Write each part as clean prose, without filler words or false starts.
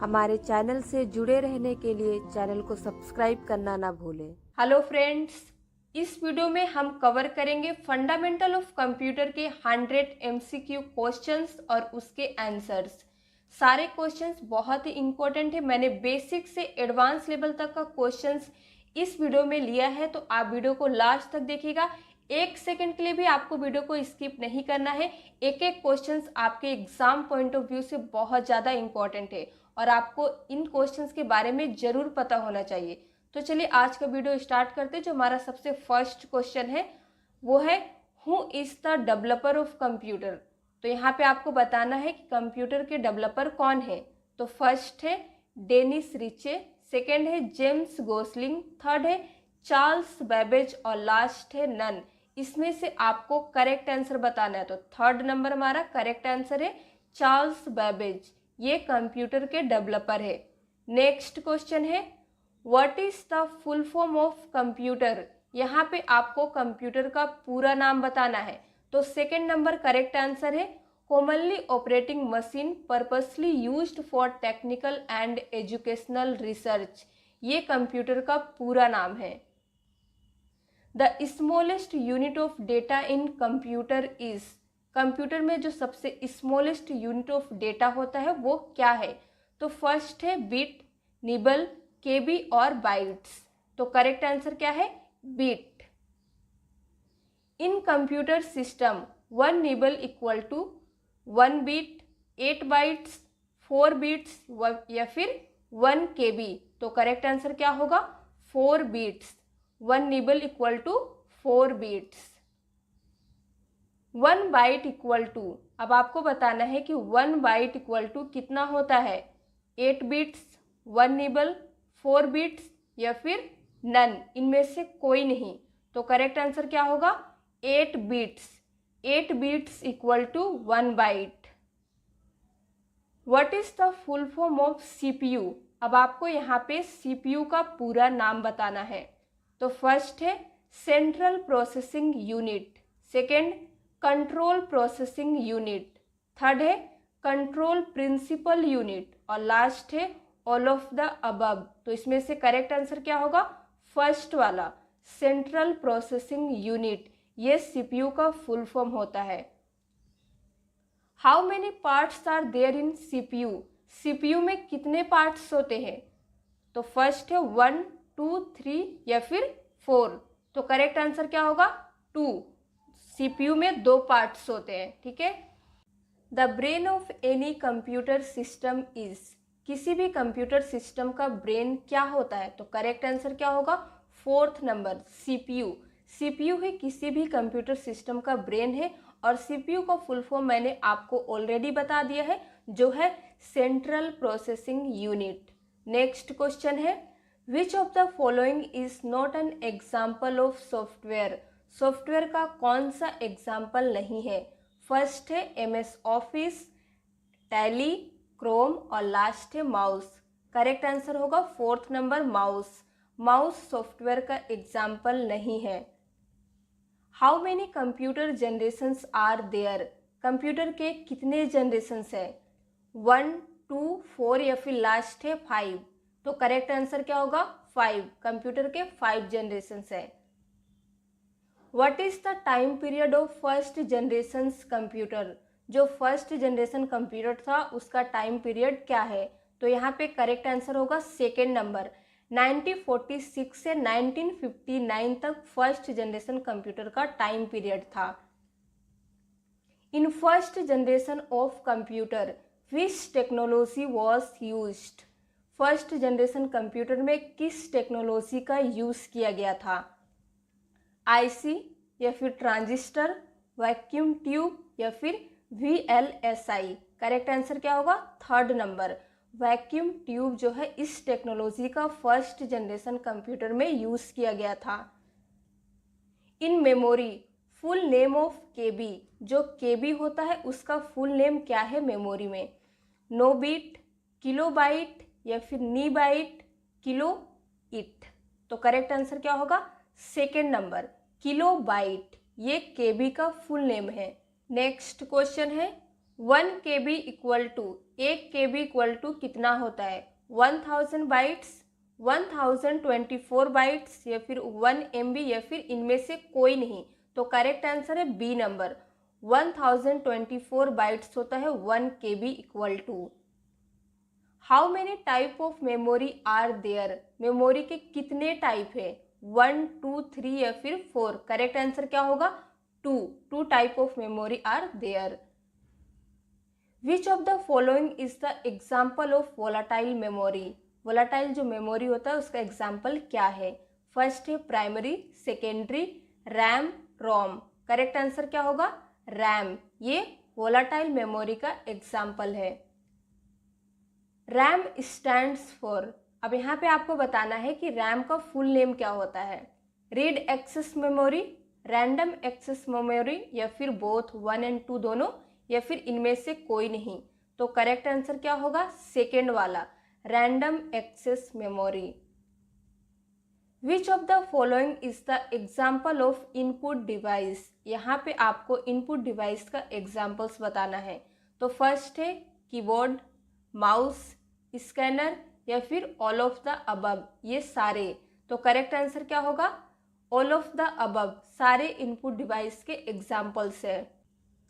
हमारे चैनल से जुड़े रहने के लिए चैनल को सब्सक्राइब करना ना भूलें। हेलो फ्रेंड्स, इस वीडियो में हम कवर करेंगे फंडामेंटल ऑफ कंप्यूटर के 100 एमसीक्यू क्वेश्चंस और उसके आंसर्स। सारे क्वेश्चंस बहुत ही इंपॉर्टेंट है। मैंने बेसिक से एडवांस लेवल तक का क्वेश्चंस इस वीडियो में लिया है, तो आप वीडियो को लास्ट तक देखिएगा। एक सेकंड के लिए भी आपको वीडियो को स्किप नहीं करना है। एक एक क्वेश्चंस आपके एग्जाम पॉइंट ऑफ व्यू से बहुत ज़्यादा इंपॉर्टेंट है और आपको इन क्वेश्चंस के बारे में ज़रूर पता होना चाहिए। तो चलिए आज का वीडियो स्टार्ट करते हैं। जो हमारा सबसे फर्स्ट क्वेश्चन है वो है who is the developer of computer. तो यहाँ पे आपको बताना है कि कंप्यूटर के डेवलपर कौन है। तो फर्स्ट है डेनिस रिचे, सेकेंड है जेम्स गोसलिंग, थर्ड है चार्ल्स बेबेज और लास्ट है नन। इसमें से आपको करेक्ट आंसर बताना है। तो थर्ड नंबर हमारा करेक्ट आंसर है चार्ल्स बेबेज, ये कंप्यूटर के डेवलपर है। नेक्स्ट क्वेश्चन है what is the full form of computer. यहाँ पे आपको कंप्यूटर का पूरा नाम बताना है। तो सेकेंड नंबर करेक्ट आंसर है commonly operating machine purposely used for technical and educational research, ये कंप्यूटर का पूरा नाम है। The smallest unit of data in computer is, computer में जो सबसे स्मॉलेस्ट यूनिट ऑफ डेटा होता है वो क्या है। तो फर्स्ट है बिट, निबल, केबी और बाइट्स। तो करेक्ट आंसर क्या है bit. In computer system 1 nibble equal to 1 bit, 8 bytes, 4 bits या फिर 1 केबी। तो करेक्ट आंसर क्या होगा 4 bits. 1 nibble equal to 4 bits. 1 byte equal to, अब आपको बताना है कि 1 बाइट इक्वल टू कितना होता है, 8 बिट्स, 1 निबल, 4 बिट्स या फिर नन, इनमें से कोई नहीं। तो करेक्ट आंसर क्या होगा 8 bits. 8 bits equal to 1 byte. What is the full form of CPU. अब आपको यहाँ पे सीपीयू का पूरा नाम बताना है। तो फर्स्ट है central processing unit, second control processing unit, third है कंट्रोल प्रिंसिपल यूनिट और लास्ट है ऑल ऑफ द अबव। तो इसमें से करेक्ट आंसर क्या होगा फर्स्ट वाला सेंट्रल प्रोसेसिंग यूनिट, ये सीपीयू का फुल फॉर्म होता है। How many parts are there in CPU, CPU में कितने पार्ट्स होते हैं। तो फर्स्ट है 1, 2, 3 या फिर 4। तो करेक्ट आंसर क्या होगा 2। सीपीयू में 2 पार्ट्स होते हैं, ठीक है। The brain of any computer system is, किसी भी कंप्यूटर सिस्टम का ब्रेन क्या होता है। तो करेक्ट आंसर क्या होगा फोर्थ नंबर सीपीयू। सीपीयू ही किसी भी कंप्यूटर सिस्टम का ब्रेन है और सीपीयू का फुल फॉर्म मैंने आपको ऑलरेडी बता दिया है, जो है central processing unit. Next question है which of the following is not an example of software, software का कौन सा एग्जाम्पल नहीं है। फर्स्ट है MS ऑफिस, टैली, क्रोम और लास्ट है माउस। करेक्ट आंसर होगा fourth number mouse. Mouse software का एग्जाम्पल नहीं है। How many computer generations are there, computer के कितने जनरेशंस है, 1, 2, 4 या फिर लास्ट है 5। तो करेक्ट आंसर क्या होगा 5, कंप्यूटर के 5 जनरेशंस है। What is the time period of first generation computer, जो फर्स्ट जनरेशन कंप्यूटर था उसका टाइम पीरियड क्या है। तो यहाँ पे करेक्ट आंसर होगा सेकेंड नंबर, 1946 से 1959 तक फर्स्ट जनरेशन कंप्यूटर का टाइम पीरियड था। In first generation of computer which technology was used, first generation computer में किस टेक्नोलॉजी का यूज किया गया था। आईसी या फिर ट्रांजिस्टर, वैक्यूम ट्यूब या फिर VLSI। करेक्ट आंसर क्या होगा थर्ड नंबर, वैक्यूम ट्यूब जो है इस टेक्नोलॉजी का फर्स्ट जनरेशन कंप्यूटर में यूज किया गया था। In memory full name of KB, जो केबी होता है उसका फुल नेम क्या है मेमोरी में, नो बिट, किलो बाइट या फिर नी बाइट, किलो इट। तो करेक्ट आंसर क्या होगा सेकेंड नंबर किलो बाइट, ये केबी का फुल नेम है। नेक्स्ट क्वेश्चन है 1 KB equal to 1 KB equal to कितना होता है? 1000 बाइट्स, 1024 बाइट्स या फिर 1 MB या फिर इनमें से कोई नहीं। तो करेक्ट आंसर है बी नंबर, 1024 बाइट्स होता है 1 KB equal to. How many type of memory are there? Memory के कितने टाइप है? 1, 2, 3 या फिर 4? करेक्ट आंसर क्या होगा? 2 type of memory are there. Which of the following is the example of volatile memory? Volatile जो मेमोरी होता है उसका एग्जाम्पल क्या है? फर्स्ट है primary, secondary, RAM, ROM. Correct answer क्या होगा? रैम। ये वोलाटाइल मेमोरी का एग्जाम्पल है। रैम स्टैंड्स फॉर, अब यहाँ पे आपको बताना है कि रैम का फुल नेम क्या होता है। Read access memory, random access memory या फिर बोथ 1 और 2 दोनों या फिर इनमें से कोई नहीं? तो करेक्ट आंसर क्या होगा? सेकेंड वाला, random access memory. Which of the following is the example of input device? यहाँ पे आपको इनपुट डिवाइस का एग्जाम्पल्स बताना है। तो फर्स्ट है कीबोर्ड, माउस, स्कैनर या फिर ऑल ऑफ द अबव, ये सारे। तो करेक्ट आंसर क्या होगा? ऑल ऑफ द अबव, सारे इनपुट डिवाइस के एग्जाम्पल्स है।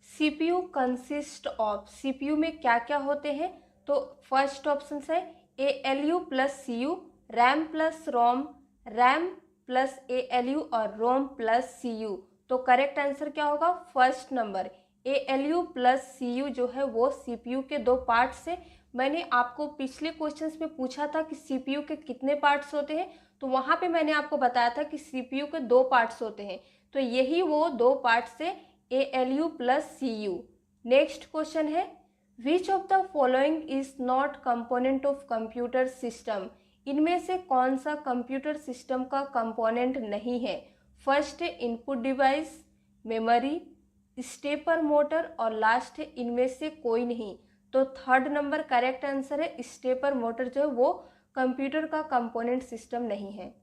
CPU कंसिस्ट ऑफ, CPU में क्या क्या होते हैं? तो फर्स्ट ऑप्शन है ALU plus CU, RAM plus ROM, RAM plus ALU और रोम प्लस CU। तो करेक्ट आंसर क्या होगा? First number, ALU plus CU जो है वो CPU के 2 पार्ट्स है। मैंने आपको पिछले क्वेश्चंस में पूछा था कि CPU के कितने पार्ट्स होते हैं, तो वहाँ पे मैंने आपको बताया था कि CPU के 2 पार्ट्स होते हैं। तो यही वो 2 पार्ट्स है, ALU plus CU। Next question है which of the following is not component of computer system? इनमें से कौन सा कंप्यूटर सिस्टम का कंपोनेंट नहीं है? फर्स्ट है input device, memory, stepper motor और लास्ट है इनमें से कोई नहीं। तो थर्ड नंबर करेक्ट आंसर है, स्टेपर मोटर जो है वो कंप्यूटर का कंपोनेंट सिस्टम नहीं है।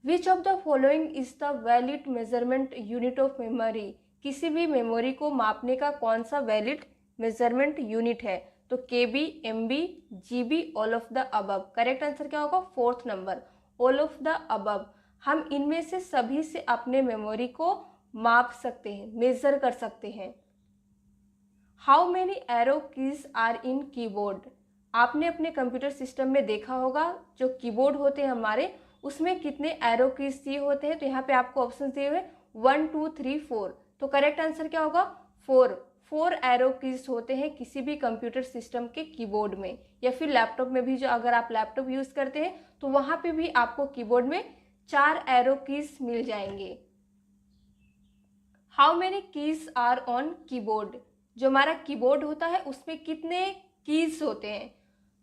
Which of the following is the valid measurement unit of memory? किसी भी मेमोरी को मापने का कौन सा वैलिड मेजरमेंट यूनिट है? तो KB, MB, GB, all of the above. Correct answer क्या होगा? Fourth number, all of the above. हम इनमें से सभी से अपने मेमोरी को माप सकते हैं, मेजर कर सकते हैं। How many arrow keys are in keyboard? आपने अपने कंप्यूटर सिस्टम में देखा होगा जो कीबोर्ड होते हैं हमारे, उसमें कितने एरो कीज दिए होते हैं? तो यहाँ पे आपको ऑप्शन दिए हुए 1, 2, 3, 4। तो करेक्ट आंसर क्या होगा? 4 एरो कीज होते हैं किसी भी कंप्यूटर सिस्टम के कीबोर्ड में, या फिर लैपटॉप में भी, जो अगर आप लैपटॉप यूज करते हैं तो वहाँ पे भी आपको कीबोर्ड में 4 एरो कीज मिल जाएंगे। How many keys are on keyboard? जो हमारा कीबोर्ड होता है उसमें कितने कीज होते हैं?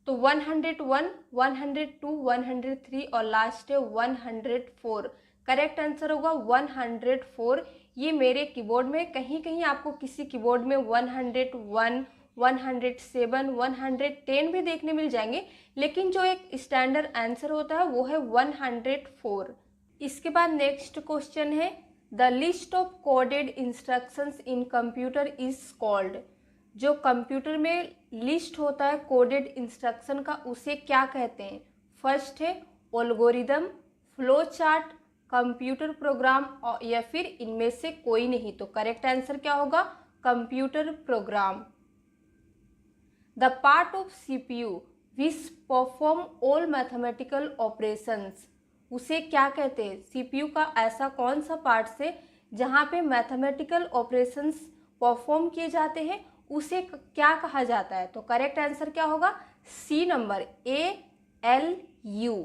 तो 101, 102, 103 और लास्ट है 104। करेक्ट आंसर होगा 104। ये मेरे कीबोर्ड में कहीं कहीं आपको किसी कीबोर्ड में 101, 107, 110 भी देखने मिल जाएंगे, लेकिन जो एक स्टैंडर्ड आंसर होता है वो है 104। इसके बाद नेक्स्ट क्वेश्चन है the list of coded instructions in computer is called? जो कंप्यूटर में लिस्ट होता है कोडेड इंस्ट्रक्शन का, उसे क्या कहते हैं? फर्स्ट है algorithm, flow chart, computer program या फिर इनमें से कोई नहीं? तो करेक्ट आंसर क्या होगा? Computer program. The part of CPU which perform all mathematical operations, उसे क्या कहते हैं? CPU का ऐसा कौन सा पार्ट है जहाँ पे मैथमेटिकल ऑपरेशंस परफॉर्म किए जाते हैं, उसे क्या कहा जाता है? तो करेक्ट आंसर क्या होगा? C number, ALU।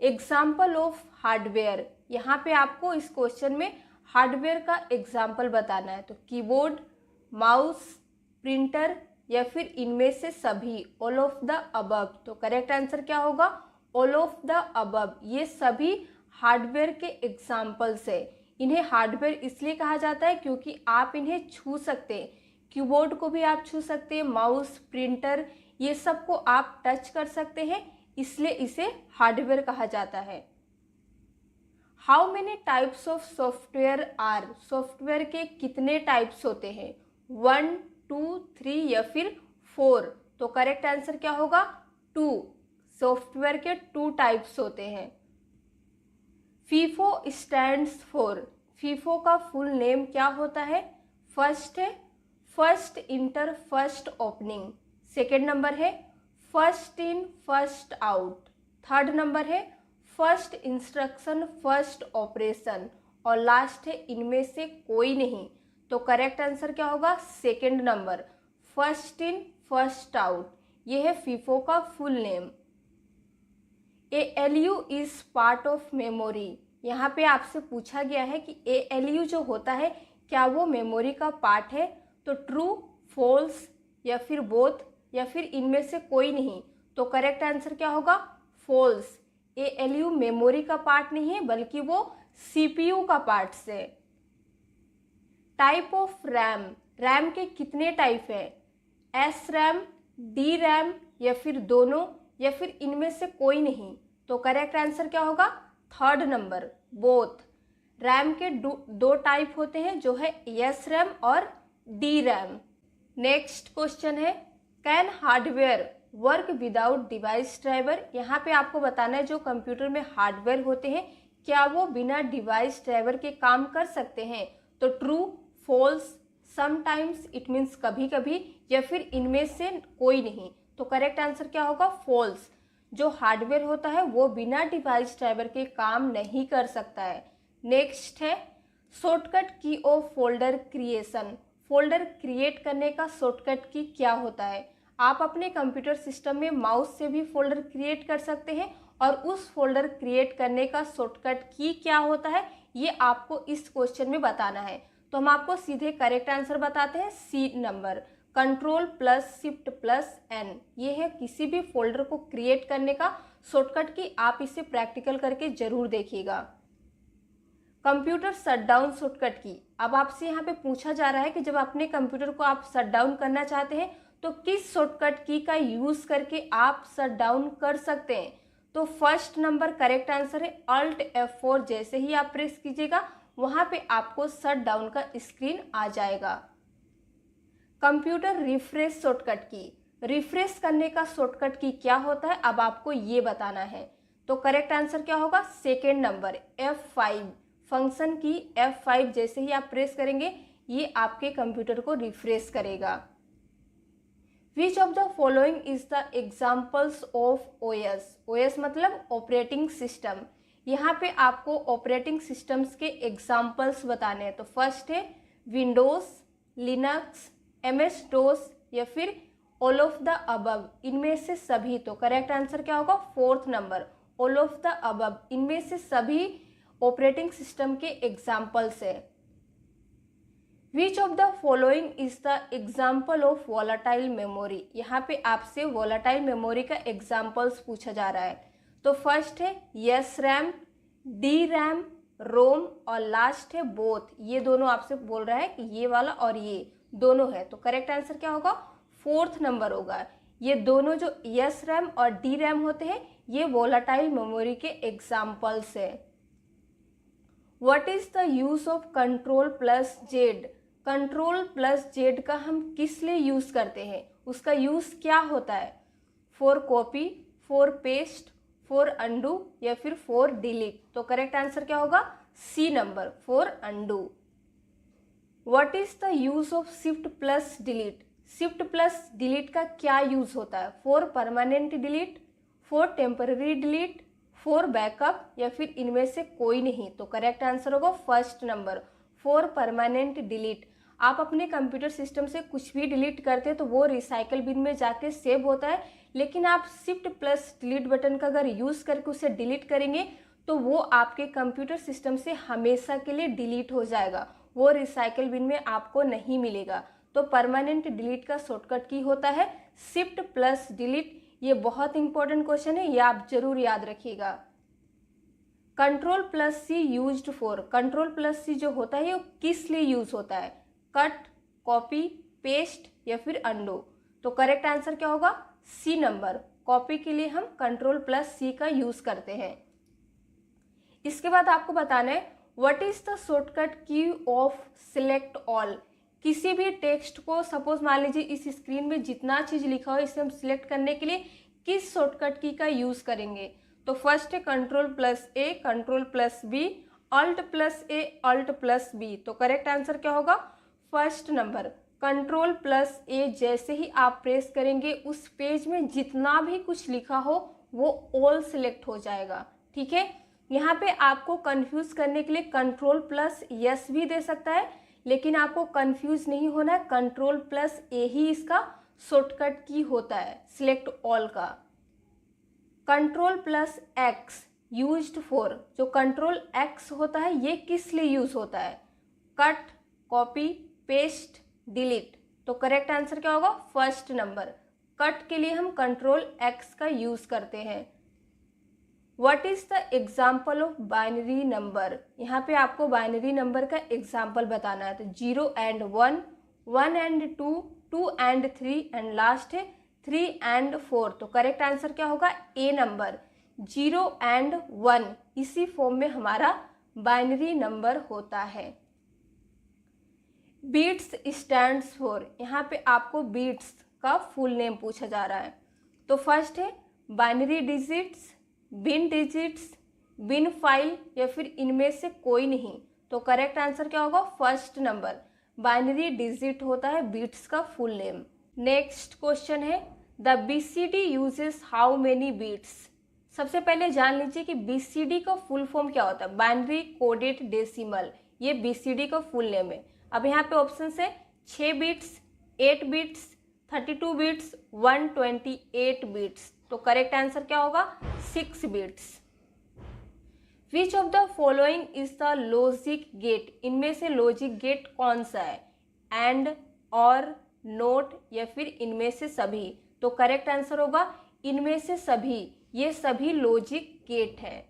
Example of hardware, यहाँ पे आपको इस क्वेश्चन में हार्डवेयर का एग्जाम्पल बताना है। तो कीबोर्ड, माउस, प्रिंटर या फिर इनमें से सभी, ऑल ऑफ द अबव। तो करेक्ट आंसर क्या होगा? All of the above. ये सभी हार्डवेयर के एग्जाम्पल्स है। इन्हें हार्डवेयर इसलिए कहा जाता है क्योंकि आप इन्हें छू सकते हैं। कीबोर्ड को भी आप छू सकते हैं, माउस, प्रिंटर, ये सब को आप टच कर सकते हैं, इसलिए इसे हार्डवेयर कहा जाता है। How many types of software are, software के कितने टाइप्स होते हैं, 1, 2, 3 या फिर 4। तो करेक्ट आंसर क्या होगा, 2। सॉफ्टवेयर के 2 टाइप्स होते हैं। फीफो स्टैंड्स फॉर, फीफो का फुल नेम क्या होता है, फर्स्ट है first enter first opening, second number है first in first out, third number है फर्स्ट इंस्ट्रक्शन फर्स्ट ऑपरेशन, और लास्ट है इनमें से कोई नहीं। तो करेक्ट आंसर क्या होगा, second number first in first out. ये है फीफो का full name. ALU is part of memory, यहाँ पे आपसे पूछा गया है कि ALU जो होता है क्या वो मेमोरी का पार्ट है, तो ट्रू, फॉल्स या फिर बोथ या फिर इनमें से कोई नहीं। तो करेक्ट आंसर क्या होगा, फॉल्स। ALU मेमोरी का पार्ट नहीं है बल्कि वो CPU का पार्ट से। टाइप ऑफ रैम, रैम के कितने टाइप है, SRAM, DRAM या फिर दोनों या फिर इनमें से कोई नहीं। तो करेक्ट आंसर क्या होगा, थर्ड नंबर बोथ। रैम के दो टाइप होते हैं जो है SRAM और DRAM। नेक्स्ट क्वेश्चन है, can hardware work without device driver, यहाँ पे आपको बताना है जो कंप्यूटर में हार्डवेयर होते हैं क्या वो बिना डिवाइस ड्राइवर के काम कर सकते हैं। तो true, false, sometimes it means कभी कभी, या फिर इनमें से कोई नहीं। तो करेक्ट आंसर क्या होगा, फॉल्स। जो हार्डवेयर होता है वो बिना डिवाइस ड्राइवर के काम नहीं कर सकता है। नेक्स्ट है शॉर्टकट की of folder creation, folder create करने का शॉर्टकट की क्या होता है। आप अपने कंप्यूटर सिस्टम में माउस से भी फोल्डर क्रिएट कर सकते हैं और उस फोल्डर क्रिएट करने का शॉर्टकट की क्या होता है ये आपको इस क्वेश्चन में बताना है। तो हम आपको सीधे करेक्ट आंसर बताते हैं, सी नंबर, Ctrl+Shift+N। ये है किसी भी फोल्डर को क्रिएट करने का शॉर्टकट की। आप इसे प्रैक्टिकल करके जरूर देखिएगा। कंप्यूटर शटडाउन शॉर्टकट की, अब आपसे यहाँ पे पूछा जा रहा है कि जब अपने कंप्यूटर को आप शटडाउन करना चाहते हैं तो किस शॉर्टकट की का यूज करके आप शटडाउन कर सकते हैं। तो फर्स्ट नंबर करेक्ट आंसर है Alt F4, जैसे ही आप प्रेस कीजिएगा वहां पे आपको शटडाउन का स्क्रीन आ जाएगा। कंप्यूटर रिफ्रेश शॉर्टकट की, रिफ्रेश करने का शॉर्टकट की क्या होता है अब आपको ये बताना है। तो करेक्ट आंसर क्या होगा, सेकेंड नंबर F5, फंक्शन की F5 जैसे ही आप प्रेस करेंगे ये आपके कंप्यूटर को रिफ्रेश करेगा। विच of the following is the examples of OS, OS मतलब ऑपरेटिंग सिस्टम। यहाँ पे आपको ऑपरेटिंग सिस्टम्स के एग्जाम्पल्स बताने हैं। तो फर्स्ट है विंडोज, लिनक्स, MS-DOS या फिर ऑल ऑफ द अबव, इनमें से सभी। तो करेक्ट आंसर क्या होगा, fourth number all of the above, इनमें से सभी ऑपरेटिंग सिस्टम के एग्जाम्पल्स है। Which of the following is the example of volatile memory, यहाँ पे आपसे वोलाटाइल मेमोरी का एग्जाम्पल्स पूछा जा रहा है। तो फर्स्ट है SRAM, DRAM, रोम और लास्ट है बोथ। ये दोनों आपसे बोल रहा है कि ये वाला और ये दोनों है। तो करेक्ट आंसर क्या होगा, फोर्थ नंबर होगा। ये दोनों जो SRAM और DRAM होते हैं ये वोलाटाइल मेमोरी के एग्जाम्पल्स है। What is the use of Ctrl+Z, Ctrl+Z का हम किस लिए यूज करते हैं, उसका यूज क्या होता है। For copy, for paste, for undo या फिर फॉर डिलीट। तो करेक्ट आंसर क्या होगा, C number for undo. What is the use of Shift+Delete, Shift+Delete का क्या यूज होता है। For permanent delete, for temporary delete, for backup या फिर इनमें से कोई नहीं। तो करेक्ट आंसर होगा first number for permanent delete. आप अपने कंप्यूटर सिस्टम से कुछ भी डिलीट करते हैं तो वो रिसाइकल बिन में जाके सेव होता है, लेकिन आप Shift+Delete बटन का अगर यूज करके उसे डिलीट करेंगे तो वो आपके कंप्यूटर सिस्टम से हमेशा के लिए डिलीट हो जाएगा, वो रिसाइकल बिन में आपको नहीं मिलेगा। तो परमानेंट डिलीट का शॉर्टकट की होता है Shift+Delete। ये बहुत इंपॉर्टेंट क्वेश्चन है, ये आप जरूर याद रखिएगा। Ctrl+C यूज्ड फॉर, Ctrl+C जो होता है वो किस लिए यूज होता है। कट, कॉपी, पेस्ट या फिर अंडो। तो करेक्ट आंसर क्या होगा, सी नंबर, कॉपी के लिए हम Ctrl+C का यूज करते हैं। इसके बाद आपको बताना है व्हाट इज द शॉर्टकट की ऑफ सिलेक्ट ऑल। किसी भी टेक्स्ट को सपोज मान लीजिए इस स्क्रीन में जितना चीज लिखा हो इसे हम सिलेक्ट करने के लिए किस शॉर्टकट की का यूज करेंगे। तो फर्स्ट है Ctrl+A, Ctrl+B, Alt+A, Alt+B। तो करेक्ट आंसर क्या होगा? First number. Ctrl+A जैसे ही आप प्रेस करेंगे उस पेज में जितना भी कुछ लिखा हो वो ऑल सिलेक्ट हो जाएगा। ठीक है, यहाँ पे आपको कंफ्यूज करने के लिए Ctrl+S भी दे सकता है, लेकिन आपको कंफ्यूज नहीं होना है, Ctrl+A ही इसका शॉर्टकट की होता है सिलेक्ट ऑल का। Ctrl+X यूज्ड फॉर, जो Ctrl+X होता है ये किस लिए यूज होता है? Cut, copy, paste, delete. तो करेक्ट आंसर क्या होगा? First number. कट के लिए हम Ctrl+X का यूज करते हैं। What is the example of binary number? यहाँ पे आपको बाइनरी नंबर का एग्जाम्पल बताना है। तो 0 and 1, 1 and 2, 2 and 3 and last है 3 and 4। तो करेक्ट आंसर क्या होगा? ए नंबर। 0 and 1 इसी फॉर्म में हमारा बाइनरी नंबर होता है। बीट्स स्टैंड्स फॉर, यहाँ पे आपको बीट्स का फुल नेम पूछा जा रहा है। तो फर्स्ट है बाइनरी डिजिट्स, बिन डिजिट्स, बिन फाइल या फिर इनमें से कोई नहीं। तो करेक्ट आंसर क्या होगा? First number. बाइनरी डिजिट होता है बीट्स का फुल नेम। नेक्स्ट क्वेश्चन है the BCD uses how many bits. सबसे पहले जान लीजिए कि बीसीडी का फुल फॉर्म क्या होता है? बाइनरी कोडेड डेसिमल, ये बीसीडी का फुल नेम है। अब यहाँ पे ऑप्शन है 6 बिट्स, 8 बिट्स, 32 बिट्स, 128 बिट्स। तो करेक्ट आंसर क्या होगा? 6 bits. Which of the following is the logic gate? इनमें से लॉजिक गेट कौन सा है? एंड, और, नोट या फिर इनमें से सभी? तो करेक्ट आंसर होगा इनमें से सभी, ये सभी लॉजिक गेट है।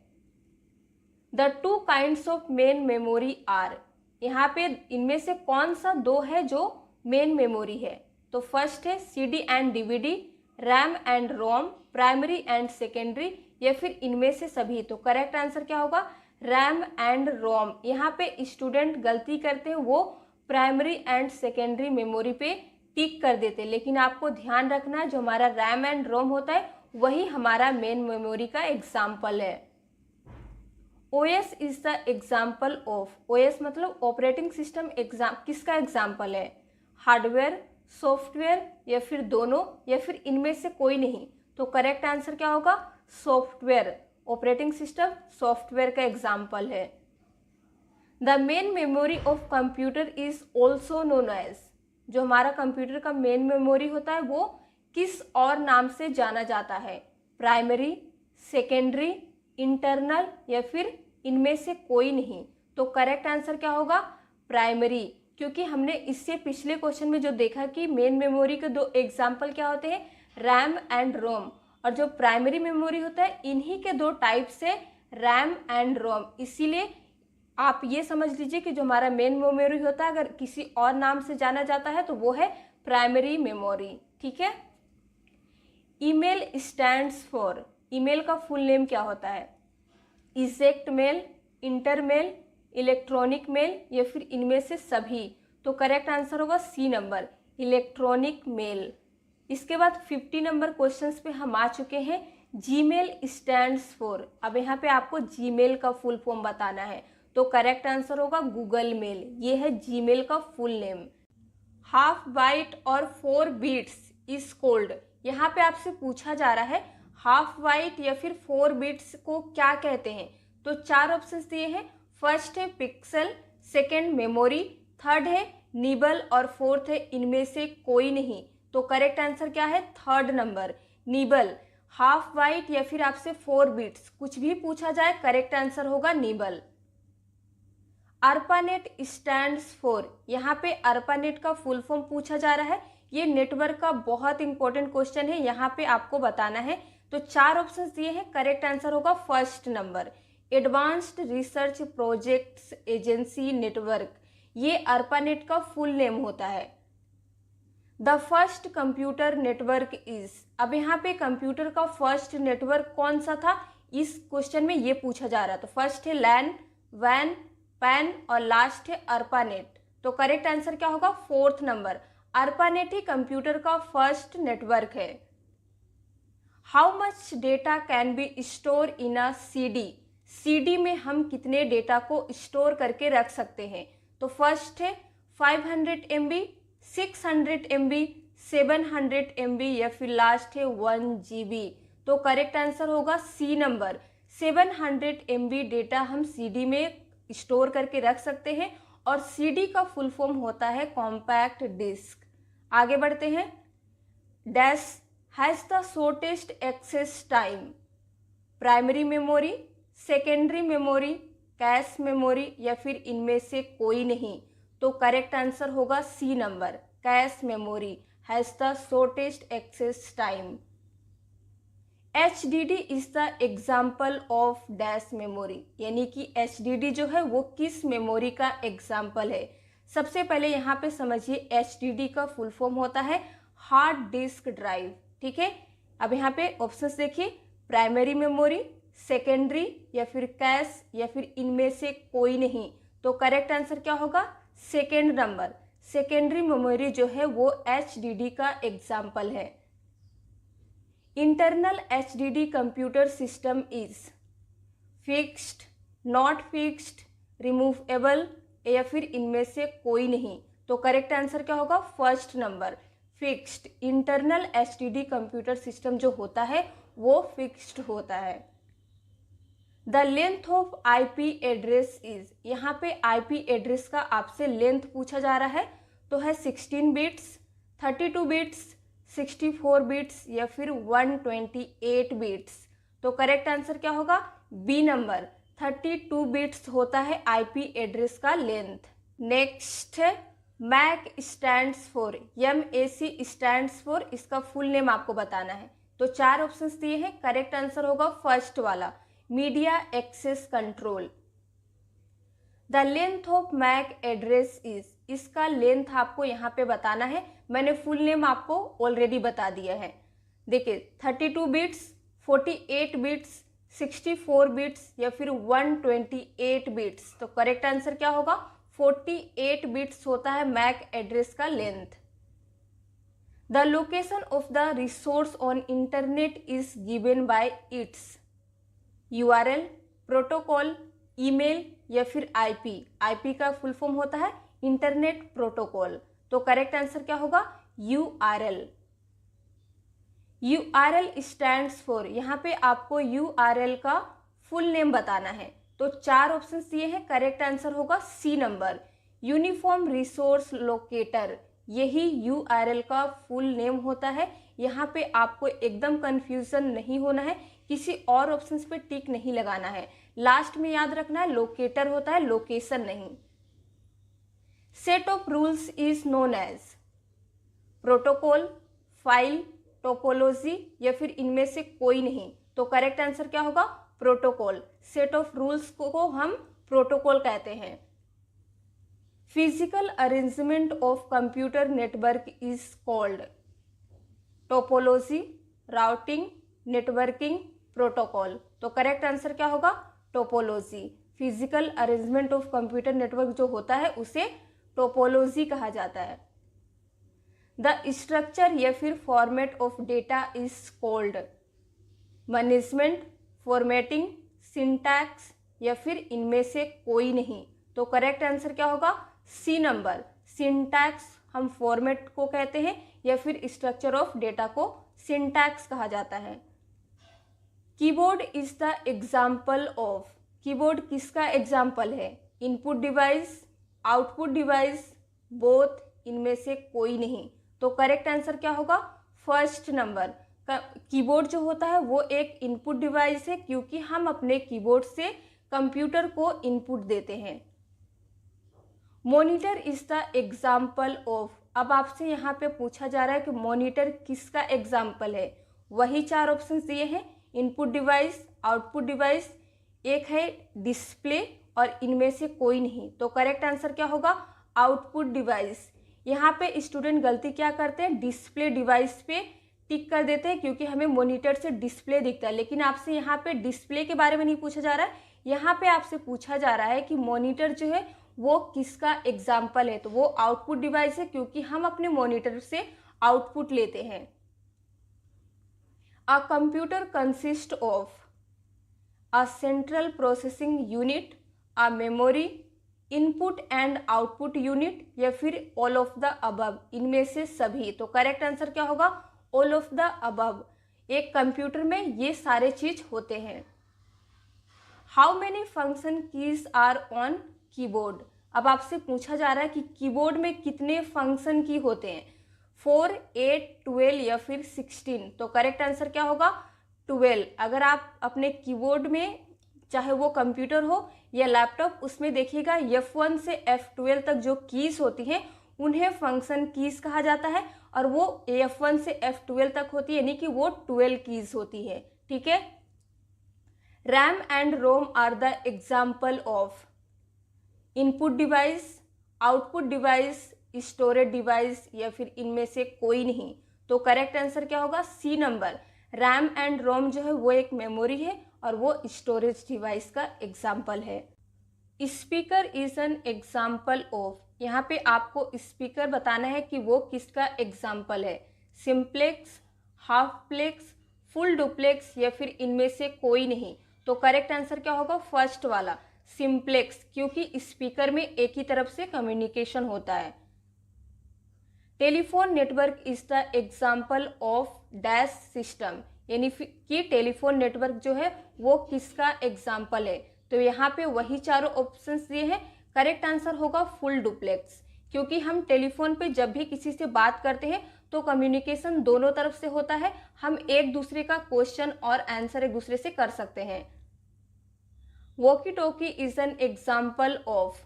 The 2 kinds of main memory are, यहाँ पे इनमें से कौन सा 2 है जो मेन मेमोरी है? तो फर्स्ट है CD and DVD, RAM and ROM, primary and secondary या फिर इनमें से सभी? तो करेक्ट आंसर क्या होगा? रैम एंड रोम। यहाँ पे स्टूडेंट गलती करते हैं, वो प्राइमरी एंड सेकेंडरी मेमोरी पे टिक कर देते हैं, लेकिन आपको ध्यान रखना है जो हमारा रैम एंड रोम होता है वही हमारा मेन मेमोरी का एग्जाम्पल है। OS is the example of, OS मतलब ऑपरेटिंग सिस्टम, किसका एग्जाम्पल है? हार्डवेयर, सॉफ्टवेयर या फिर दोनों या फिर इनमें से कोई नहीं? तो करेक्ट आंसर क्या होगा? सॉफ्टवेयर। ऑपरेटिंग सिस्टम सॉफ्टवेयर का एग्जाम्पल है। The main memory of computer is also known as, जो हमारा कंप्यूटर का मेन मेमोरी होता है वो किस और नाम से जाना जाता है? प्राइमरी, सेकेंडरी, इंटरनल या फिर इनमें से कोई नहीं? तो करेक्ट आंसर क्या होगा? प्राइमरी, क्योंकि हमने इससे पिछले क्वेश्चन में जो देखा कि मेन मेमोरी के 2 एग्जाम्पल क्या होते हैं? रैम एंड रोम, और जो प्राइमरी मेमोरी होता है इन्हीं के 2 टाइप से रैम एंड रोम। इसीलिए आप ये समझ लीजिए कि जो हमारा मेन मेमोरी होता है अगर किसी और नाम से जाना जाता है तो वो है प्राइमरी मेमोरी। ठीक है। ईमेल स्टैंड्स फॉर, ईमेल का फुल नेम क्या होता है? इजेक्ट मेल, इंटरमेल, इलेक्ट्रॉनिक मेल या फिर इनमें से सभी? तो करेक्ट आंसर होगा सी नंबर, इलेक्ट्रॉनिक मेल। इसके बाद 50 नंबर क्वेश्चंस पे हम आ चुके हैं। जीमेल स्टैंड्स फॉर, अब यहाँ पे आपको जीमेल का फुल फॉर्म बताना है, तो करेक्ट आंसर होगा गूगल मेल, ये है जीमेल का फुल नेम। हाफ बाइट और 4 बीट्स इज कॉल्ड, यहाँ पे आपसे पूछा जा रहा है हाफ बाइट या फिर 4 बीट्स को क्या कहते हैं? तो 4 ऑप्शंस दिए हैं। फर्स्ट है पिक्सल, सेकेंड मेमोरी, थर्ड है निबल और फोर्थ है इनमें से कोई नहीं। तो करेक्ट आंसर क्या है? Third number, nibble. Half byte या फिर आपसे 4 बीट्स कुछ भी पूछा जाए, करेक्ट आंसर होगा निबल। ARPANET स्टैंड्स फॉर, यहाँ पे ARPANET का फुल फॉर्म पूछा जा रहा है। ये नेटवर्क का बहुत इंपॉर्टेंट क्वेश्चन है, यहाँ पे आपको बताना है। तो 4 ऑप्शंस दिए हैं, करेक्ट आंसर होगा first number, advanced research projects agency network, ये ARPANET का फुल नेम होता है। The first computer network is, अब यहाँ पे कंप्यूटर का फर्स्ट नेटवर्क कौन सा था? इस क्वेश्चन में ये पूछा जा रहा है। तो फर्स्ट है लैन, वैन, पैन और लास्ट है अर्पानेट। तो करेक्ट आंसर क्या होगा? 4th number. अर्पानेट ही कंप्यूटर का फर्स्ट नेटवर्क है। How much data can be store in a CD? CD में हम कितने डेटा को स्टोर करके रख सकते हैं? तो फर्स्ट है 500 MB, 600 MB, 700 MB या फिर लास्ट है 1 GB। तो करेक्ट आंसर होगा C नंबर। 700 MB डेटा हम CD में स्टोर करके रख सकते हैं और CD का फुल फॉर्म होता है कॉम्पैक्ट डिस्क। आगे बढ़ते हैं। Dash has the shortest access time? Primary memory, secondary memory, cache memory या फिर इनमें से कोई नहीं। तो करेक्ट आंसर होगा C number, cache memory has the shortest access time. HDD is the example of dash memory, यानी कि HDD जो है वो किस मेमोरी का एग्जाम्पल है? सबसे पहले यहाँ पे समझिए HDD का फुल फॉर्म होता है हार्ड डिस्क ड्राइव। ठीक है, अब यहाँ पे ऑप्शंस देखिए, प्राइमरी मेमोरी, सेकेंडरी या फिर कैश या फिर इनमें से कोई नहीं। तो करेक्ट आंसर क्या होगा? सेकेंड नंबर, सेकेंडरी मेमोरी जो है वो HDD का एग्जाम्पल है। Internal HDD computer system is fixed, not fixed, removable या फिर इनमें से कोई नहीं। तो करेक्ट आंसर क्या होगा? First number, fixed. Internal HDD computer system जो होता है वो फिक्स्ड होता है। The length of IP address is, यहाँ पे IP एड्रेस का आपसे लेंथ पूछा जा रहा है। तो है 16 बिट्स, 32 बिट्स, 64 बिट्स या फिर 128 बिट्स। तो करेक्ट आंसर क्या होगा? B नंबर, 32 बिट्स होता है IP एड्रेस का लेंथ। नेक्स्ट है MAC stands for, MAC stands for, इसका फुल नेम आपको बताना है। तो 4 ऑप्शंस दिए हैं, करेक्ट आंसर होगा फर्स्ट वाला, media access control. The length of MAC address is, इसका लेंथ आपको यहाँ पे बताना है। मैंने फुल नेम आपको ऑलरेडी बता दिया है। देखिए 32 बिट्स, 48 बिट्स, 64 बिट्स या फिर 128 बिट्स। तो करेक्ट आंसर क्या होगा? 48 बिट्स होता है MAC एड्रेस का length. The location of the resource on internet is given by it's URL, protocol, email या फिर IP का फुल फॉर्म होता है इंटरनेट प्रोटोकॉल। तो करेक्ट आंसर क्या होगा? URL। URL स्टैंड्स फॉर, यहाँ पे आपको URL का फुल नेम बताना है। तो 4 ऑप्शंस दिए हैं, करेक्ट आंसर होगा C number, uniform resource locator. यही URL का फुल नेम होता है। यहाँ पे आपको एकदम कंफ्यूजन नहीं होना है, किसी और ऑप्शंस पे टिक नहीं लगाना है। लास्ट में याद रखना है लोकेटर होता है, लोकेशन नहीं। Set of rules is known as protocol, file, topology या फिर इनमें से कोई नहीं। तो करेक्ट आंसर क्या होगा? प्रोटोकॉल। सेट ऑफ रूल्स को हम प्रोटोकॉल कहते हैं। Physical arrangement of computer network is called topology, routing, networking, protocol. तो करेक्ट आंसर क्या होगा? Topology. Physical arrangement of computer network जो होता है उसे टोपोलॉजी कहा जाता है। द स्ट्रक्चर या फिर format of data is called management, formatting, syntax या फिर इनमें से कोई नहीं। तो करेक्ट आंसर क्या होगा? C नंबर, सिंटैक्स हम फॉर्मेट को कहते हैं या फिर स्ट्रक्चर ऑफ डेटा को सिंटैक्स कहा जाता है। Keyboard is the example of, keyboard किसका एग्जाम्पल है? Input device, output device, both, इनमें से कोई नहीं। तो करेक्ट आंसर क्या होगा? First number. कीबोर्ड जो होता है वो एक इनपुट डिवाइस है, क्योंकि हम अपने कीबोर्ड से कंप्यूटर को इनपुट देते हैं। Monitor is the example of, अब आपसे यहाँ पे पूछा जा रहा है कि मॉनिटर किसका एग्जाम्पल है। वही 4 ऑप्शंस दिए हैं, इनपुट डिवाइस, आउटपुट डिवाइस, एक है डिस्प्ले और इनमें से कोई नहीं। तो करेक्ट आंसर क्या होगा? Output device. यहाँ पे स्टूडेंट गलती क्या करते हैं? डिस्प्ले डिवाइस पे टिक कर देते हैं क्योंकि हमें मॉनिटर से डिस्प्ले दिखता है, लेकिन आपसे यहाँ पे डिस्प्ले के बारे में नहीं पूछा जा रहा है। यहाँ पे आपसे पूछा जा रहा है कि मॉनिटर जो है वो किसका एग्जाम्पल है, तो वो आउटपुट डिवाइस है क्योंकि हम अपने मॉनिटर से आउटपुट लेते हैं। A computer consist of a central processing unit, a memory, input and output unit, या फिर ऑल ऑफ द अबव, इनमें से सभी। तो करेक्ट आंसर क्या होगा? All of the above. एक कंप्यूटर में ये सारे चीज होते हैं। How many function keys are on keyboard? अब आपसे पूछा जा रहा है कि कीबोर्ड में कितने फंक्शन की होते हैं, 4, 8, 12 या फिर 16। तो करेक्ट आंसर क्या होगा? 12। अगर आप अपने कीबोर्ड में, चाहे वो कंप्यूटर हो या लैपटॉप, उसमें देखिएगा F1 से F12 तक जो कीज होती हैं उन्हें फंक्शन कीज कहा जाता है, और वो F1 से F12 तक होती है, यानी कि वो 12 कीज होती है। ठीक है। RAM and ROM are the example of input device, output device, storage device, या फिर इनमें से कोई नहीं। तो करेक्ट आंसर क्या होगा? C number. RAM and ROM जो है वो एक मेमोरी है और वो स्टोरेज डिवाइस का एग्जाम्पल है। Speaker is an example of, यहाँ पे आपको स्पीकर बताना है कि वो किसका एग्जाम्पल है, simplex, half plex, full duplex, या फिर इनमें से कोई नहीं। तो करेक्ट आंसर क्या होगा? फर्स्ट वाला, सिंप्लेक्स, क्योंकि स्पीकर में एक ही तरफ से कम्युनिकेशन होता है। Telephone network is the example of dash system, यानी कि टेलीफोन नेटवर्क जो है वो किसका एग्जाम्पल है। तो यहाँ पे वही चारों ऑप्शंस दिए हैं। करेक्ट आंसर होगा फुल डुप्लेक्स, क्योंकि हम टेलीफोन पे जब भी किसी से बात करते हैं तो कम्युनिकेशन दोनों तरफ से होता है, हम एक दूसरे का क्वेश्चन और आंसर एक दूसरे से कर सकते हैं। Walkie talkie is an example of,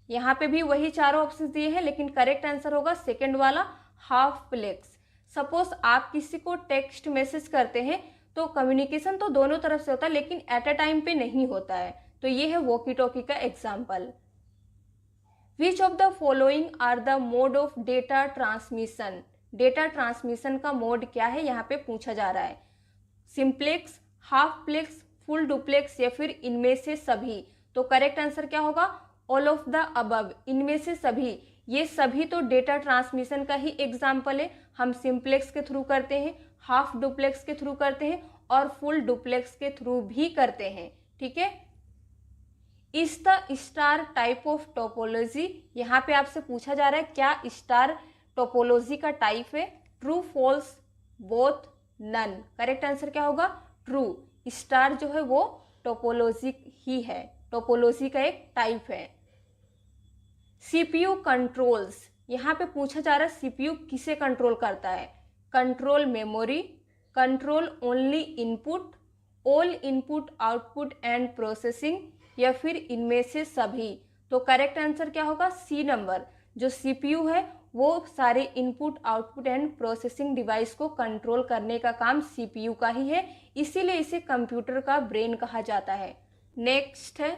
यहाँ पे भी वही चारों ऑप्शन दिए हैं, लेकिन करेक्ट आंसर होगा सेकेंड वाला, हाफ प्लेक्स। सपोज आप किसी को टेक्स्ट मैसेज करते हैं तो कम्युनिकेशन तो दोनों तरफ से होता है, लेकिन एट अ टाइम पे नहीं होता है। तो ये है वॉकी टॉकी का example. Which of the following are the mode of data transmission? Data transmission का मोड क्या है, यहाँ पे पूछा जा रहा है। Simplex, half plex, full duplex, या फिर इनमें से सभी। तो करेक्ट आंसर क्या होगा? ऑल ऑफ द अबव, इनमें से सभी। ये सभी तो डेटा ट्रांसमिशन का ही एग्जाम्पल है। हम सिंप्लेक्स के थ्रू करते हैं, हाफ डुप्लेक्स के थ्रू करते हैं, और फुल डुप्लेक्स के थ्रू भी करते हैं। ठीक है। Is the star type of topology, यहाँ पे आपसे पूछा जा रहा है क्या स्टार टोपोलॉजी का टाइप है। True, false, both, none. Correct answer क्या होगा? ट्रू। स्टार जो है वो टोपोलॉजी ही है, टोपोलॉजी का एक टाइप है। सीपीयू कंट्रोल्स, यहाँ पे पूछा जा रहा है सीपीयू किसे कंट्रोल करता है। Control memory, control only input, all input output and processing, या फिर इनमें से सभी। तो करेक्ट आंसर क्या होगा? C number. जो सीपीयू है वो सारे input output and processing device को कंट्रोल करने का काम सीपीयू का ही है, इसीलिए इसे कंप्यूटर का ब्रेन कहा जाता है। नेक्स्ट है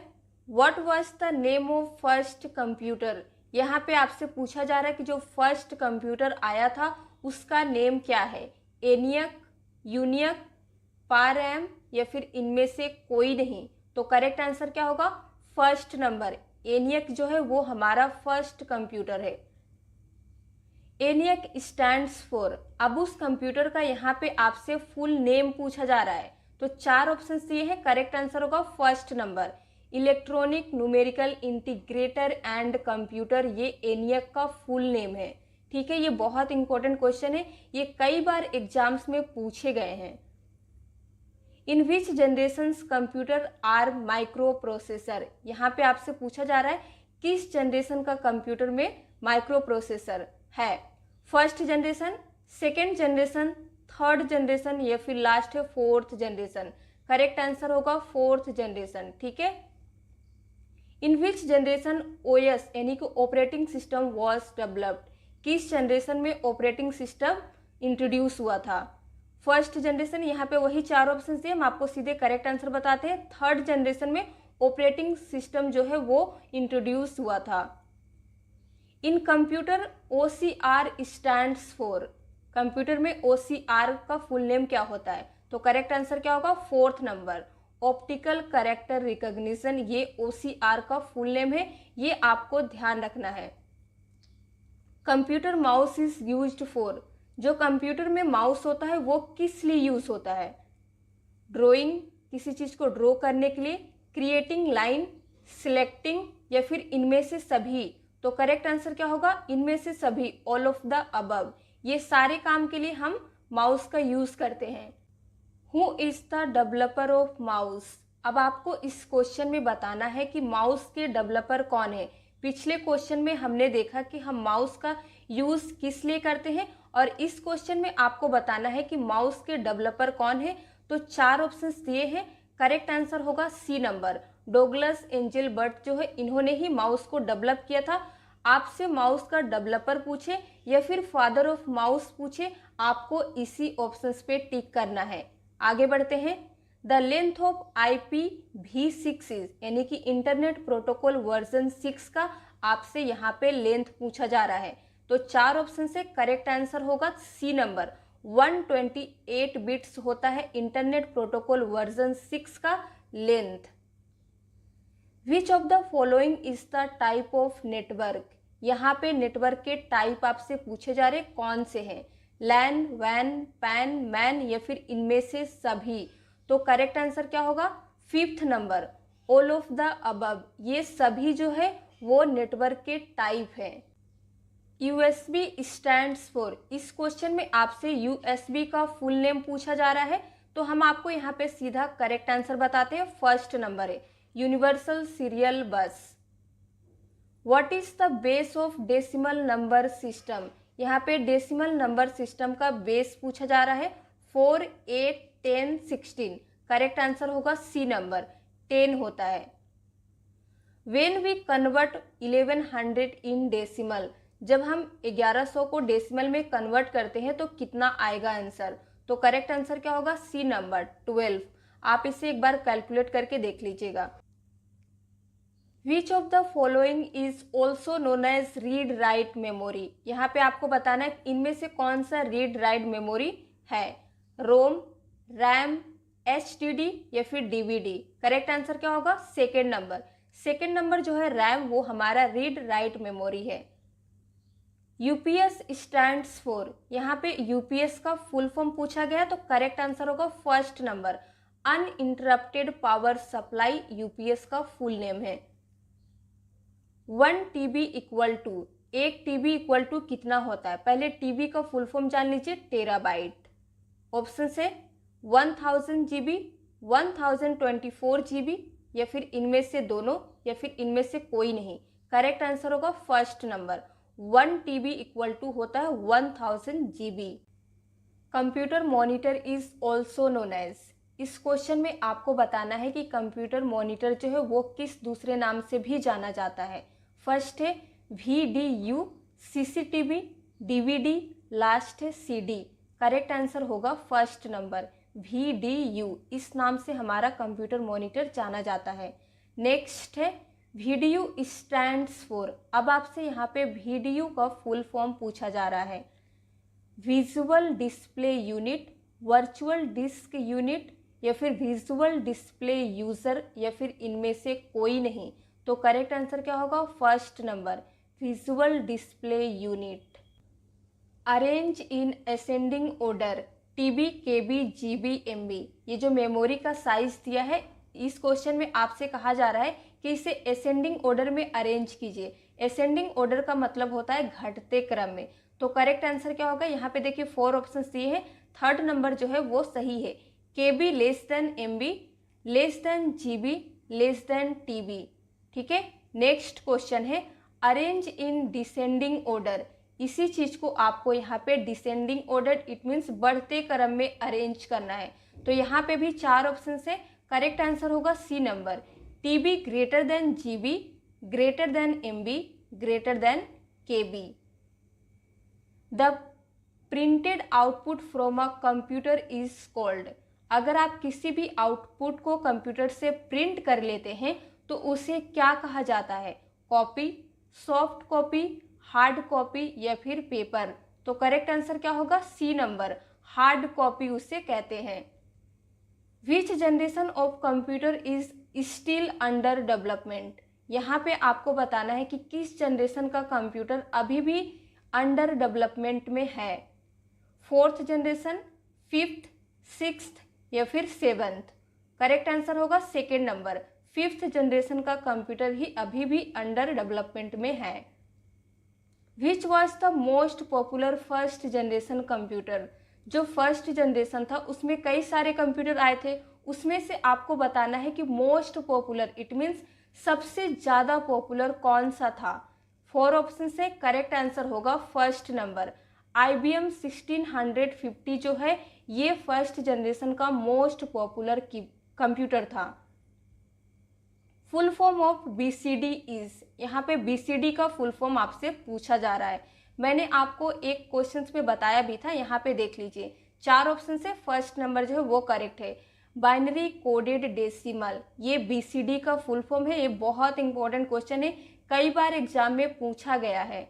what was the name of first computer. यहाँ पे आपसे पूछा जा रहा है कि जो फर्स्ट कंप्यूटर आया था उसका नेम क्या है। एनियक, यूनियक, पारएम, या फिर इनमें से कोई नहीं। तो करेक्ट आंसर क्या होगा? First number. एनियक जो है वो हमारा फर्स्ट कंप्यूटर है। एनियक स्टैंड्स फॉर, अब उस कंप्यूटर का यहाँ पे आपसे फुल नेम पूछा जा रहा है, तो चार ऑप्शन दिए हैं। करेक्ट आंसर होगा first number, electronic numerical integrator and computer. ये एनियक का फुल नेम है। ठीक है, ये बहुत इंपॉर्टेंट क्वेश्चन है, ये कई बार एग्जाम्स में पूछे गए हैं। In which generations computer are microprocessor, यहाँ पे आपसे पूछा जा रहा है किस जनरेशन का कंप्यूटर में माइक्रो प्रोसेसर है। First generation, second generation, third generation, या फिर लास्ट है फोर्थ जनरेशन। करेक्ट आंसर होगा फोर्थ जनरेशन। ठीक है। इन विच जनरेशन ओएस यानी कि ऑपरेटिंग सिस्टम वॉज डेवलप्ड, किस जनरेशन में ऑपरेटिंग सिस्टम इंट्रोड्यूस हुआ था। फर्स्ट जनरेशन, यहाँ पे वही चार ऑप्शन दिए, हम आपको सीधे करेक्ट आंसर बताते हैं। थर्ड जनरेशन में ऑपरेटिंग सिस्टम जो है वो इंट्रोड्यूस हुआ था। इन computer OCR stands for, computer में OCR का फुल नेम क्या होता है? तो करेक्ट आंसर क्या होगा? 4th number, optical character recognition, ये OCR का फुल नेम है, ये आपको ध्यान रखना है। Computer mouse is used for, जो कंप्यूटर में माउस होता है वो किस लिए यूज होता है? ड्राइंग, किसी चीज को ड्रॉ करने के लिए, क्रिएटिंग लाइन, सिलेक्टिंग, या फिर इनमें से सभी? तो करेक्ट आंसर क्या होगा? इनमें से सभी, ऑल ऑफ द अबव। ये सारे काम के लिए हम माउस का यूज करते हैं। Who is the developer of mouse? अब आपको इस क्वेश्चन में बताना है कि माउस के डेवलपर कौन है। पिछले क्वेश्चन में हमने देखा कि हम माउस का यूज किस लिए करते हैं, और इस क्वेश्चन में आपको बताना है कि माउस के डेवलपर कौन है। तो 4 ऑप्शंस दिए हैं, करेक्ट आंसर होगा सी नंबर, डोगलस एंजेलबर्ट जो है इन्होंने ही माउस को डेवलप किया था। आपसे माउस का डेवलपर पूछे या फिर फादर ऑफ माउस पूछे, आपको इसी ऑप्शंस पे टिक करना है। आगे बढ़ते हैं। The length of IPv6 is, यानी कि इंटरनेट प्रोटोकॉल वर्जन 6 का आपसे यहाँ पे लेंथ पूछा जा रहा है। तो 4 ऑप्शन से करेक्ट आंसर होगा सी नंबर, 128 बिट्स होता है इंटरनेट प्रोटोकॉल वर्जन 6 का length. Which of the following is the type of network? यहाँ पे नेटवर्क के टाइप आपसे पूछे जा रहे कौन से हैं? लैन, वैन, पैन, मैन, या फिर इनमें से सभी? तो करेक्ट आंसर क्या होगा? 5th number, all of the above, ये सभी जो है वो नेटवर्क के टाइप है। USB स्टैंड्स फॉर, इस क्वेश्चन में आपसे USB का फुल नेम पूछा जा रहा है, तो हम आपको यहाँ पे सीधा करेक्ट आंसर बताते हैं। 1st नंबर है यूनिवर्सल सीरियल बस। What is the base of decimal number system? यहाँ पे डेसिमल नंबर सिस्टम का बेस पूछा जा रहा है 4, 8, 10, 16। करेक्ट आंसर होगा सी नंबर, 10 होता है। When we convert 1100 in decimal, जब हम 1100 को डेसिमल में कन्वर्ट करते हैं तो कितना आएगा आंसर? तो करेक्ट आंसर क्या होगा? C number, 12। आप इसे एक बार कैलकुलेट करके देख लीजिएगा। Which of the following is also known as read write memory? यहाँ पे आपको बताना है इनमें से कौन सा रीड राइट मेमोरी है? रोम, रैम, HDD, या फिर DVD? करेक्ट आंसर क्या होगा? 2nd number. 2nd नंबर जो है रैम, वो हमारा रीड राइट मेमोरी है। UPS स्टैंड्स फॉर, यहाँ पे UPS का फुल फॉर्म पूछा गया तो करेक्ट आंसर होगा 1st number, uninterrupted power supply, UPS का फुल नेम है। 1 TB equal to, 1 TB equal to कितना होता है? पहले TB का फुल फॉर्म जान लीजिए, टेराबाइट। ऑप्शन से 1000 GB, 1024 GB, या फिर इनमें से दोनों, या फिर इनमें से कोई नहीं। करेक्ट आंसर होगा 1st number, 1 TB equal to होता है 1000 GB। Computer monitor is also known as, इस क्वेश्चन में आपको बताना है कि कंप्यूटर मॉनिटर जो है वो किस दूसरे नाम से भी जाना जाता है। फर्स्ट है VDU, CCTV, DVD, लास्ट है CD। करेक्ट आंसर होगा 1st नंबर, VDU, इस नाम से हमारा कंप्यूटर मॉनिटर जाना जाता है। नेक्स्ट है VDU स्टैंड्स फॉर, अब आपसे यहाँ पे VDU का फुल फॉर्म पूछा जा रहा है। Visual display unit, virtual disc unit, या फिर विजुअल डिस्प्ले यूजर, या फिर इनमें से कोई नहीं। तो करेक्ट आंसर क्या होगा? 1st number, visual display unit. Arrange in ascending order, TB, KB, GB, MB, ये जो मेमोरी का साइज दिया है, इस क्वेश्चन में आपसे कहा जा रहा है कि इसे असेंडिंग ऑर्डर में अरेंज कीजिए। असेंडिंग ऑर्डर का मतलब होता है घटते क्रम में। तो करेक्ट आंसर क्या होगा? यहाँ पे देखिए 4 ऑप्शंस दिए हैं, 3rd नंबर जो है वो सही है। KB less than MB, less than GB, less than TB। ठीक है। नेक्स्ट क्वेश्चन है अरेंज इन डिसेंडिंग ऑर्डर, इसी चीज को आपको यहाँ पे डिसेंडिंग ऑर्डर, इट मीन्स बढ़ते क्रम में अरेंज करना है। तो यहाँ पे भी 4 ऑप्शन है, करेक्ट आंसर होगा C number, TB greater than GB, greater than MB, greater than KB। The printed output from a computer is called, अगर आप किसी भी आउटपुट को कंप्यूटर से प्रिंट कर लेते हैं तो उसे क्या कहा जाता है? Copy, soft copy, hard copy, या फिर पेपर? तो करेक्ट आंसर क्या होगा? सी नंबर, हार्ड कॉपी उसे कहते हैं। विच generation of computer is still under development? यहाँ पे आपको बताना है कि किस जनरेशन का कंप्यूटर अभी भी अंडर डेवलपमेंट में है। 4th जनरेशन, 5th, 6th या फिर 7th? करेक्ट आंसर होगा सेकेंड नंबर, 5th जनरेशन का कंप्यूटर ही अभी भी अंडर डेवलपमेंट में है। Which was the most popular first generation computer? जो फर्स्ट जनरेशन था उसमें कई सारे कंप्यूटर आए थे, उसमें से आपको बताना है कि मोस्ट पॉपुलर इट मीन्स सबसे ज़्यादा पॉपुलर कौन सा था। 4 ऑप्शन से करेक्ट आंसर होगा फर्स्ट नंबर, IBM 1650 जो है ये फर्स्ट जनरेशन का मोस्ट पॉपुलर कंप्यूटर था। Full form of BCD is? यहाँ पे BCD का फुल फॉर्म आपसे पूछा जा रहा है। मैंने आपको एक क्वेश्चन में बताया भी था, यहाँ पे देख लीजिए। 4 ऑप्शन से फर्स्ट नंबर जो है वो करेक्ट है। बाइनरी कोडेड डेसिमल, ये BCD का फुल फॉर्म है। ये बहुत इंपॉर्टेंट क्वेश्चन है, कई बार एग्जाम में पूछा गया है।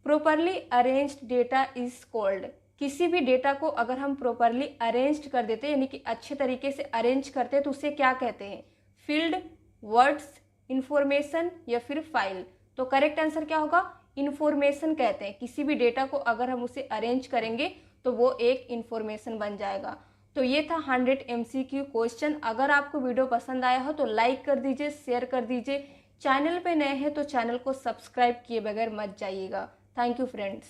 Properly arranged data is called? किसी भी डेटा को अगर हम प्रॉपरली अरेंज्ड कर देते हैं यानी कि अच्छे तरीके से अरेंज करते हैं तो उसे क्या कहते हैं? फील्ड, वर्ड्स, इंफॉर्मेशन या फिर फाइल? तो करेक्ट आंसर क्या होगा? इंफॉर्मेशन कहते हैं। किसी भी डेटा को अगर हम उसे अरेंज करेंगे तो वो एक इंफॉर्मेशन बन जाएगा। तो ये था 100 MCQ क्वेश्चन। अगर आपको वीडियो पसंद आया हो तो लाइक कर दीजिए, शेयर कर दीजिए। चैनल पे नए हैं तो चैनल को सब्सक्राइब किए बगैर मत जाइएगा। Thank you friends.